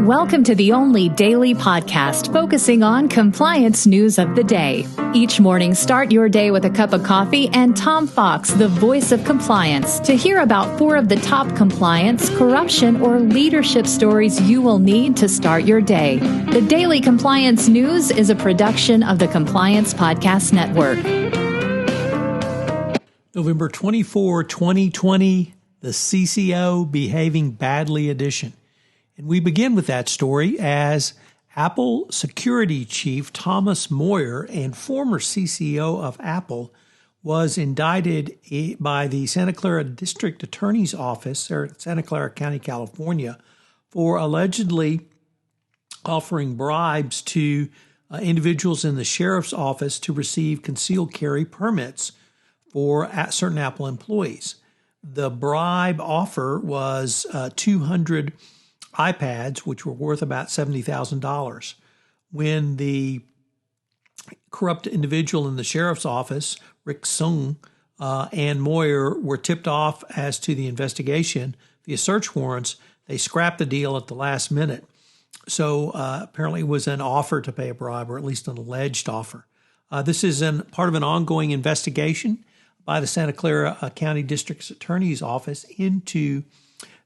Welcome to the only daily podcast focusing on compliance news of the day. Each morning, start your day with a cup of coffee and Tom Fox, the voice of compliance, to hear about 4 of the top compliance, corruption, or leadership stories you will need to start your day. The Daily Compliance News is a production of the Compliance Podcast Network. November 24, 2020, the CCO Behaving Badly edition. And we begin with that story as Apple security chief Thomas Moyer and former CCO of Apple was indicted by the Santa Clara District Attorney's Office, or Santa Clara County, California, for allegedly offering bribes to individuals in the sheriff's office to receive concealed carry permits for certain Apple employees. The bribe offer was 200 iPads, which were worth about $70,000. When the corrupt individual in the sheriff's office, Rick Sung, and Moyer were tipped off as to the investigation via search warrants, they scrapped the deal at the last minute. So apparently it was an offer to pay a bribe, or at least an alleged offer. This is part of an ongoing investigation by the Santa Clara County District Attorney's Office into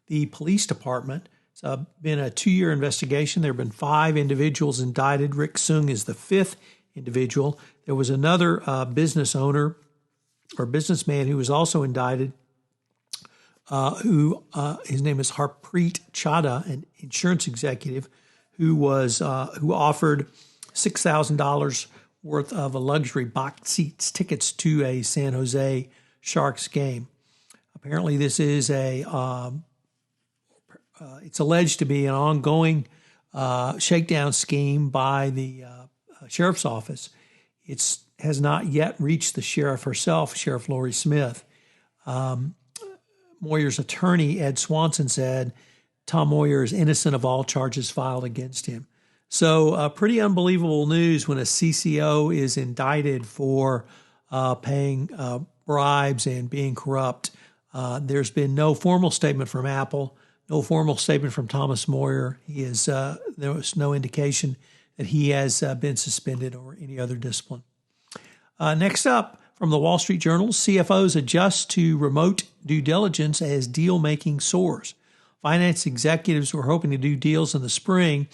the police department. It's been a 2-year investigation. There have been 5 individuals indicted. Rick Sung is the 5th individual. There was another business owner or businessman who was also indicted, his name is Harpreet Chadha, an insurance executive, who offered $6,000 worth of a luxury box seats tickets to a San Jose Sharks game. Apparently, this is it's alleged to be an ongoing shakedown scheme by the sheriff's office. It has not yet reached the sheriff herself, Sheriff Lori Smith. Moyer's attorney, Ed Swanson, said Tom Moyer is innocent of all charges filed against him. So pretty unbelievable news when a CCO is indicted for paying bribes and being corrupt. There's been no formal statement from Apple. No formal statement from Thomas Moyer. There was no indication that he has been suspended or any other discipline. Next up, from the Wall Street Journal, CFOs adjust to remote due diligence as deal-making soars. Finance executives who are hoping to do deals in the spring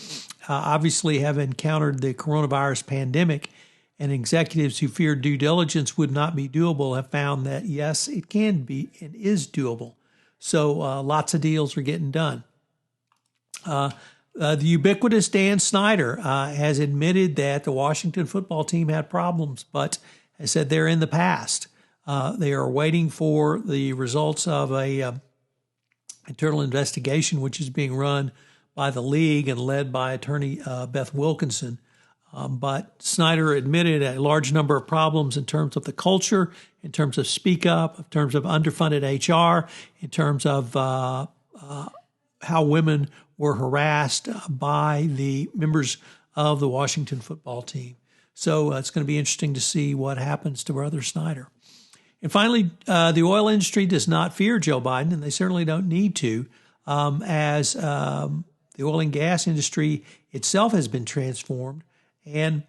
obviously have encountered the coronavirus pandemic, and executives who feared due diligence would not be doable have found that, yes, it can be and is doable. So lots of deals are getting done. The ubiquitous Dan Snyder has admitted that the Washington football team had problems, but has said they're in the past. They are waiting for the results of a internal investigation, which is being run by the league and led by attorney Beth Wilkinson. But Snyder admitted a large number of problems in terms of the culture, in terms of speak up, in terms of underfunded HR, in terms of how women were harassed by the members of the Washington football team. So it's going to be interesting to see what happens to Brother Snyder. And finally, the oil industry does not fear Joe Biden, and they certainly don't need to, as the oil and gas industry itself has been transformed, and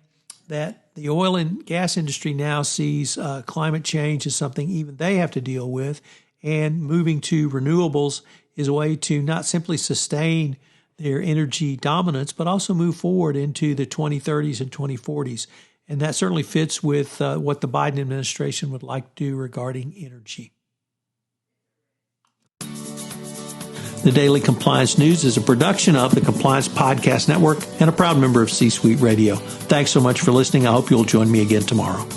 that the oil and gas industry now sees climate change as something even they have to deal with, and moving to renewables is a way to not simply sustain their energy dominance, but also move forward into the 2030s and 2040s. And that certainly fits with what the Biden administration would like to do regarding energy. The Daily Compliance News is a production of the Compliance Podcast Network and a proud member of C-Suite Radio. Thanks so much for listening. I hope you'll join me again tomorrow.